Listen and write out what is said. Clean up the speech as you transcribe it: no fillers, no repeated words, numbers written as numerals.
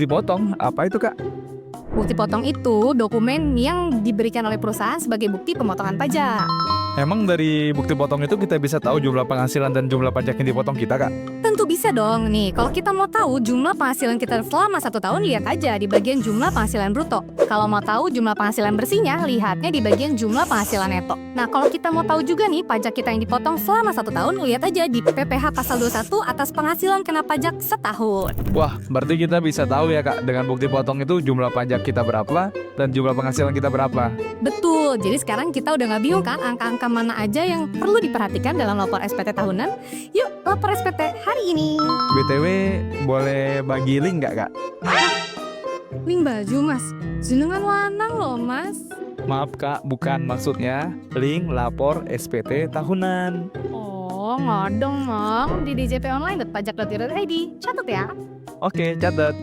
Dipotong, apa itu Kak? Bukti potong itu dokumen yang diberikan oleh perusahaan sebagai bukti pemotongan pajak. Emang dari bukti potong itu kita bisa tahu jumlah penghasilan dan jumlah pajak yang dipotong kita Kak? Tentu bisa dong. Nih, kalau kita mau tahu jumlah penghasilan kita selama 1 tahun, lihat aja di bagian jumlah penghasilan bruto. Kalau mau tahu jumlah penghasilan bersihnya, lihatnya di bagian jumlah penghasilan neto. Nah, kalau kita mau tahu juga nih pajak kita yang dipotong selama 1 tahun, lihat aja di PPh pasal 21 atas penghasilan kena pajak setahun. Wah, berarti kita bisa tahu ya Kak, dengan bukti potong itu jumlah pajak kita berapa dan jumlah penghasilan kita berapa. Betul, jadi sekarang kita udah nggak bingung kan angka-angka mana aja yang perlu diperhatikan dalam lapor SPT tahunan? Yuk, lapor SPT hari ini. BTW, boleh bagi link nggak Kak? Link baju, Mas. Jenengan lanang loh, Mas. Maaf Kak, bukan maksudnya link lapor SPT tahunan. Oh, ngodong, Mang. Di djponline.pajak.id. Catat ya. Oke, catat.